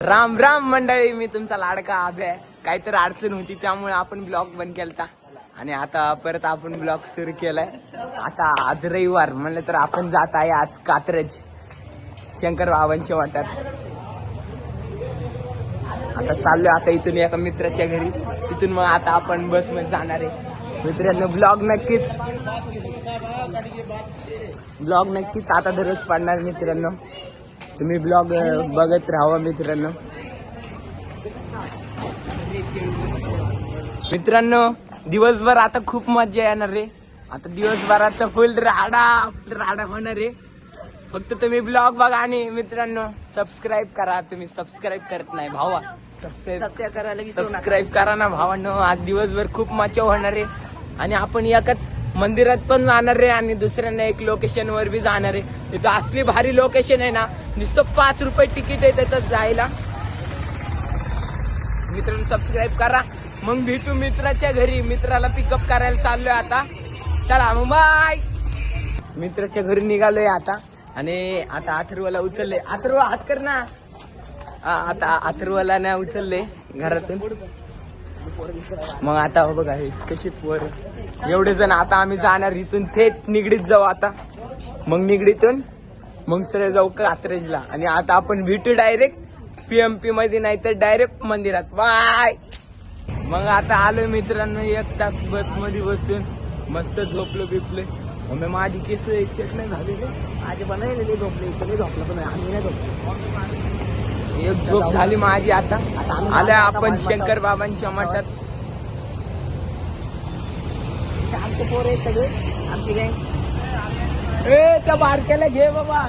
राम राम मंडळी, मी तुमचा लाडका आभ्या. काहीतरी अडचण होती त्यामुळे आपण ब्लॉग बंद केलता आणि आता परत आपण ब्लॉग सुरू केलाय. आता आज रविवार म्हणलं तर आपण जात आहे आज कात्रज शंकर बाबांच्या वाट्यात. आता चाललोय आता इथून एका मित्राच्या घरी, तिथून मग आता आपण बस मध्ये जाणार आहे. मित्रांनो ब्लॉग नक्कीच आता दररोज पडणार मित्रांनो, तुम्ही ब्लॉग बघत राहा मित्रांनो. मित्रांनो दिवसभर आता खूप मजा येणार रे. आता दिवसभराचा फुल राडा होणार रे. फक्त तुम्ही ब्लॉग बघा आणि मित्रांनो सबस्क्राईब करा. तुम्ही सबस्क्राईब करत नाही भावा, सबस्क्राईब करा ना भावांनो. आज दिवसभर खूप मजा होणार आहे आणि आपण एकाच मंदिरात पण जाणार आहे आणि दुसऱ्यांना एक लोकेशन वर बी जाणार आहे. तिथं असली भारी लोकेशन आहे ना, नुसतं 5 रुपये तिकीट आहे तिथं जायला. मित्रांनो सबस्क्राईब करा. मग भेटू मित्राच्या घरी. मित्राला पिकअप करायला चाललोय आता. चला मग बाय. मित्राच्या घरी निघालोय आता आणि आता अथर्वला उचलले. अथर्व हात कर ना. आता अथर्वला नाही उचलले घरातून. मग आता बघा हे कशी पोर एवढे जण. आता आम्ही जाणार इथून थेट निगडीत जाऊ. आता मग निगडीतून मग सरळ जाऊ कात्रजला आणि आता आपण भेटू डायरेक्ट PMP मध्ये, नाही तर डायरेक्ट मंदिरात. बाय. मग आता आलोय मित्रांनो 1 तास बस मध्ये बसून मस्त झोपलो बिपलोय. मग माझी केस सेट नाही झालेले, माझे बनवलेले झोपले. इकडे झोपला पण आम्ही नाही झोपलो. एक झोप झाली माझी. आता आलोय आपण शंकर बाबांच्या मठात. आमचे पोर आहे सगळे, आमची गँग. त्या बारक्याला घे बाबा,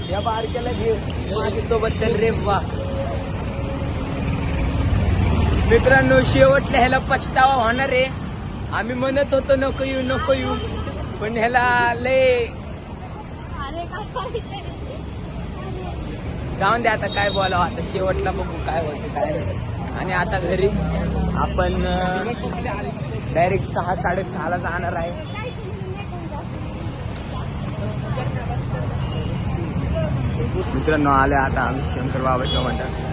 या बारक्याला घे माझ्यासोबत. चल रे बाबा. मित्रांनो शेवटला ह्याला पछतावा होणार आहे. आम्ही म्हणत होतो नको येऊ, पण ह्याला लय जाऊन दे. आता काय बोलावं, आता शेवटला बघू काय होतं काय नाही. आणि आता घरी आपण डायरेक्ट 6-6:30 जाणार आहे. मित्रांनो आले आता आम्ही शंकर बाबाच्या मठात.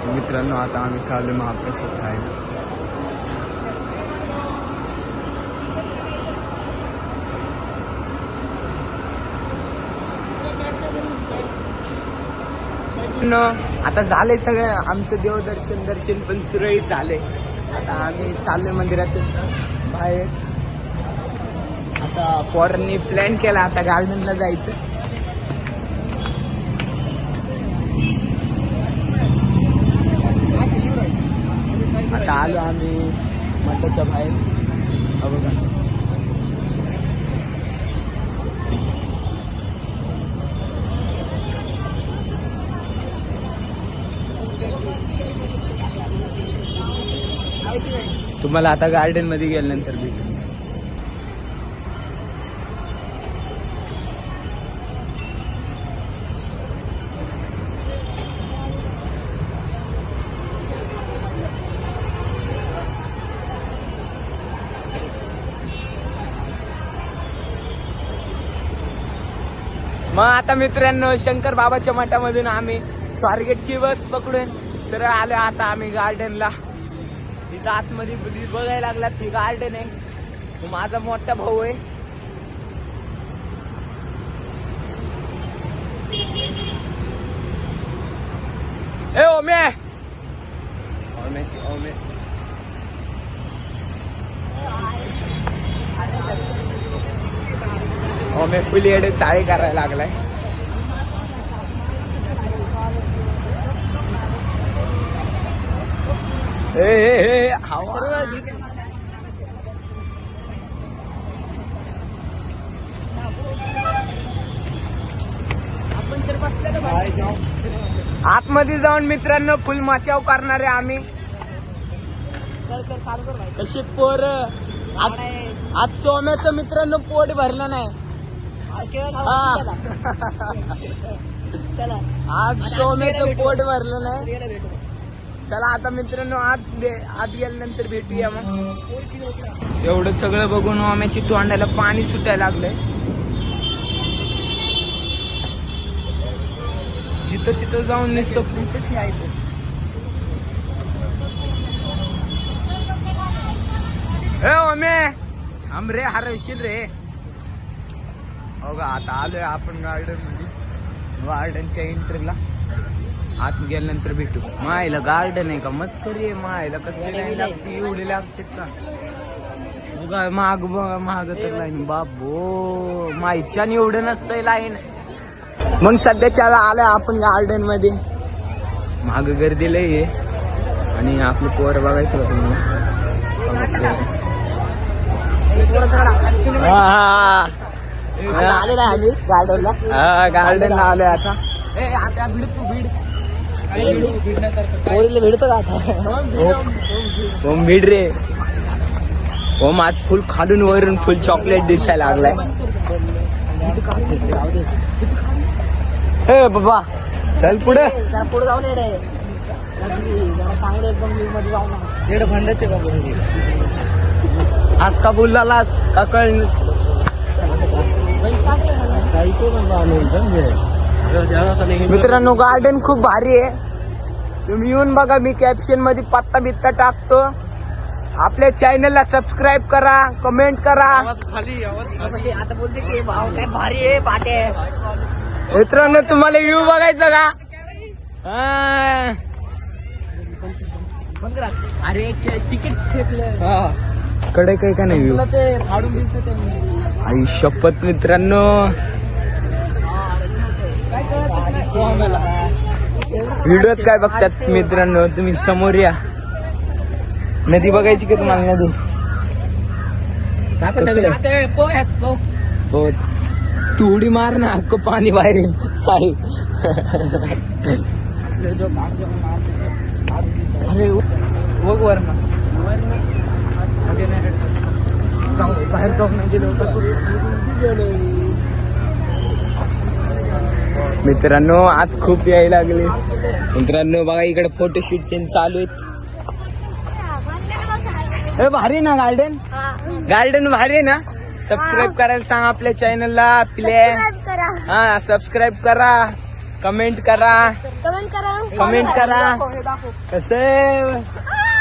मित्रांनो आता आम्ही चालू महाप्रसाद खायला. आता झालंय सगळं आमचं दर्शन पण सुरळीत झालंय. आता आम्ही चाललोय मंदिरातून बाहेर. आता पोरांनी प्लॅन केला आता गार्डनला जायचं. आता आलो आम्ही मठाच्या बाहेर. बघा तुम्हाला आता गार्डन मध्ये गेल्यानंतर भेटू. मग आता मित्रांनो शंकर बाबाच्या मठामधून आम्ही स्वारगेटची बस पकडून सरळ आलो आता आम्ही गार्डनला. तिथं आतमध्ये बघायला लागला ती गार्डन आहे. तो माझा मोठा भाऊ आहे. ए ओमे ओमे ओमे फुली एडे चाळी करायला लागलाय. आतमध्ये जाऊन मित्रांनो फुल मचाव करणारे आम्ही. कशी पोर आज सोम्याचं मित्रांनो पोट भरलं नाही. आज सोम्याचं पोट भरलं नाही. चला आता मित्रांनो आत गेल्यानंतर भेटूया. मग एवढं सगळं बघून ओम्याची तोंडाला पाणी सुटायला लागलंय. जिथं तिथं जाऊन नुसतं फुटच यायचं. ए ओमे आम रे हरवशील रे. हो का आता आलोय आपण गार्डन मध्ये. गार्डनच्या एंट्रीला आत गेल्यानंतर भेटू. मायला गार्डन आहे का मस्करी आहे. मायला कसली लागते एवढी लागते का बघा. महाग तर लाईन बाबो माहिती आणि एवढं नसतंय लाईन. मग सध्याच्या आलोय आपण गार्डन मध्ये. माग गर्दी लय आहे आणि आपली पोर बघायचं होतं मला. आलेला आम्ही गार्डनला. गार्डनला आलोय आता. आता भिड तू भिड भिडतो ओम भिड रे. ओम आज फुल खालून वरून फुल चॉकलेट दिसायला लागलाय. हे बाबा चल पुढे पुढे जाऊन चांगलं एकदम भंडाचे आज का बोललास का कळ. मित्रांनो गार्डन खूप भारी आहे. तुम्ही येऊन बघा. मी कॅप्शन मध्ये पत्ता बित्ता टाकतो. आपल्या चॅनलला सबस्क्राईब करा, कमेंट करा. आता बोलते की भाऊ काय भारी आहे पाटे. मित्रांनो तुम्हाला व्ह्यू बघायचं का. अरे तिकीट कडे काही का नाही व्ह्यू ते फाडून दिलं. आई शपथ मित्रांनो व्हिडिओत काय बघतात मित्रांनो तुम्ही. समोर या. नदी बघायची का तुम्हाला. नदी हो तू उडी मार ना अख्खं पाणी बाहेर येईल. अरे बघ वर ना बाहेर जाऊन नाही गेलो. मित्रांनो आज खूप यायला लागले. मित्रांनो बघा इकडे फोटोशूट चालू आहेत. हे भारी ना गार्डन. गार्डन भारी ना. सबस्क्राईब करायला सांग आपल्या चॅनलला. आपल्या हा सबस्क्राईब करा, कमेंट करा. कसं